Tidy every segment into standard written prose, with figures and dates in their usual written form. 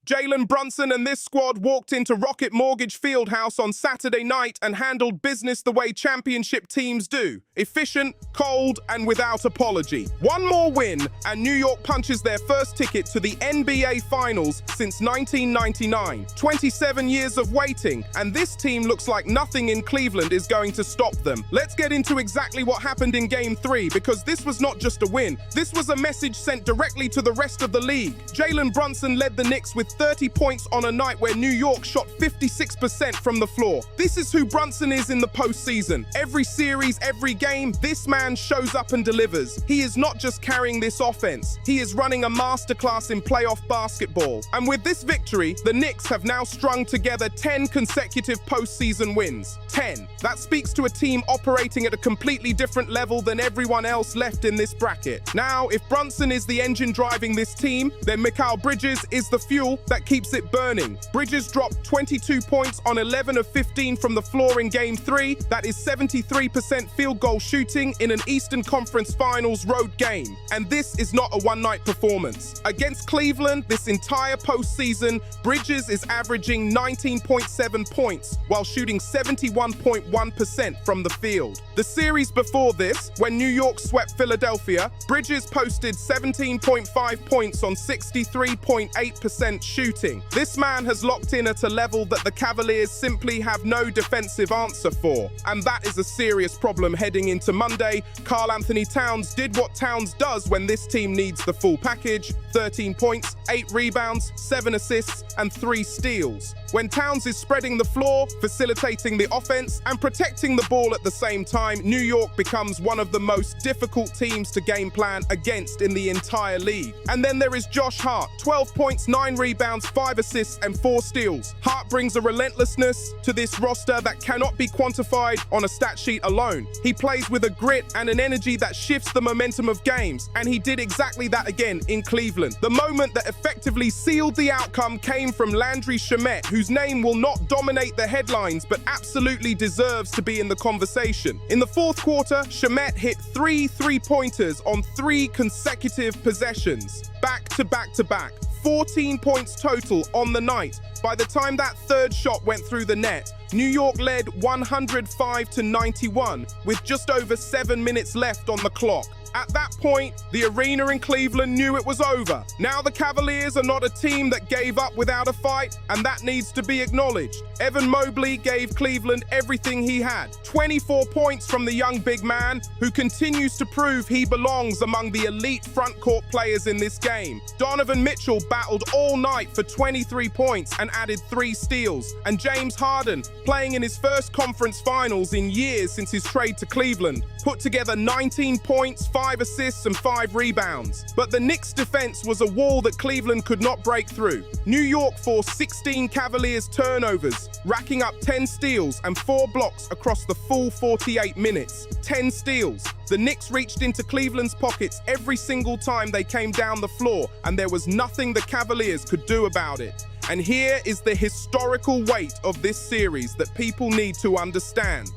Jalen Brunson and this squad walked into Rocket Mortgage Fieldhouse on Saturday night and handled business the way championship teams do. Efficient, cold, and without apology. One more win, and New York punches their first ticket to the NBA Finals since 1999. 27 years of waiting, and this team looks like nothing in Cleveland is going to stop them. Let's get into exactly what happened in Game 3, because this was not just a win. This was a message sent directly to the rest of the league. Jalen Brunson led the Knicks with 30 points on a night where New York shot 56% from the floor. This is who Brunson is in the postseason. Every series, every game, this man shows up and delivers. He is not just carrying this offense, he is running a masterclass in playoff basketball. And with this victory, the Knicks have now strung together 10 consecutive postseason wins. 10. That speaks to a team operating at a completely different level than everyone else left in this bracket. Now, if Brunson is the engine driving this team, then Mikal Bridges is the fuel that keeps it burning. Bridges dropped 22 points on 11 of 15 from the floor in Game 3. That is 73% field goal shooting in an Eastern Conference Finals road game. And this is not a one-night performance. Against Cleveland, this entire postseason, Bridges is averaging 19.7 points while shooting 71.1% from the field. The series before this, when New York swept Philadelphia, Bridges posted 17.5 points on 63.8% shooting. This man has locked in at a level that the Cavaliers simply have no defensive answer for. And that is a serious problem heading into Monday. Karl-Anthony Towns did what Towns does when this team needs the full package: 13 points, 8 rebounds, 7 assists, and 3 steals. When Towns is spreading the floor, facilitating the offense, and protecting the ball at the same time, New York becomes one of the most difficult teams to game plan against in the entire league. And then there is Josh Hart: 12 points, 9 rebounds, 5 assists, and 4 steals. Hart brings a relentlessness to this roster that cannot be quantified on a stat sheet alone. He plays with a grit and an energy that shifts the momentum of games, and he did exactly that again in Cleveland. The moment that effectively sealed the outcome came from Landry Shamet, whose name will not dominate the headlines but absolutely deserves to be in the conversation. In the fourth quarter, Shamet hit 3 three-pointers on 3 consecutive possessions, back to back to back. 14 points total on the night. By the time that third shot went through the net, New York led 105-91 with just over 7 minutes left on the clock. At that point, the arena in Cleveland knew it was over. Now the Cavaliers are not a team that gave up without a fight, and that needs to be acknowledged. Evan Mobley gave Cleveland everything he had. 24 points from the young big man, who continues to prove he belongs among the elite frontcourt players in this game. Donovan Mitchell battled all night for 23 points and added 3 steals. And James Harden, playing in his first conference finals in years since his trade to Cleveland, put together 19 points, 5 assists, and 5 rebounds. But the Knicks' defense was a wall that Cleveland could not break through. New York forced 16 Cavaliers turnovers, racking up 10 steals and 4 blocks across the full 48 minutes. 10 steals. The Knicks reached into Cleveland's pockets every single time they came down the floor, and there was nothing the Cavaliers could do about it. And here is the historical weight of this series that people need to understand.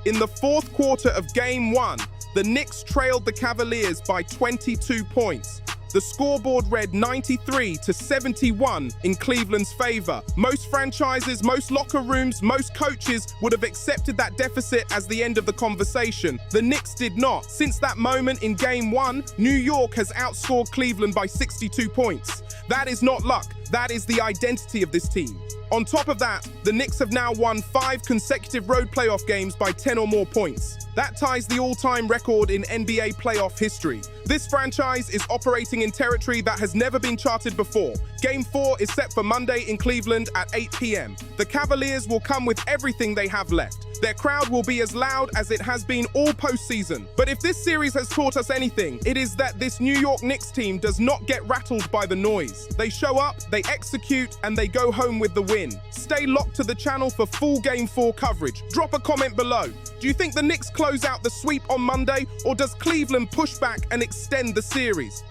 In the fourth quarter of Game 1, the Knicks trailed the Cavaliers by 22 points. The scoreboard read 93-71 in Cleveland's favor. Most franchises, most locker rooms, most coaches would have accepted that deficit as the end of the conversation. The Knicks did not. Since that moment in Game 1, New York has outscored Cleveland by 62 points. That is not luck. That is the identity of this team. On top of that, the Knicks have now won 5 consecutive road playoff games by 10 or more points. That ties the all-time record in NBA playoff history. This franchise is operating in territory that has never been charted before. Game 4 is set for Monday in Cleveland at 8 p.m. The Cavaliers will come with everything they have left. Their crowd will be as loud as it has been all postseason. But if this series has taught us anything, it is that this New York Knicks team does not get rattled by the noise. They show up, they execute, and they go home with the win. Stay locked to the channel for full Game 4 coverage. Drop a comment below. Do you think the Knicks close out the sweep on Monday, or does Cleveland push back and extend the series?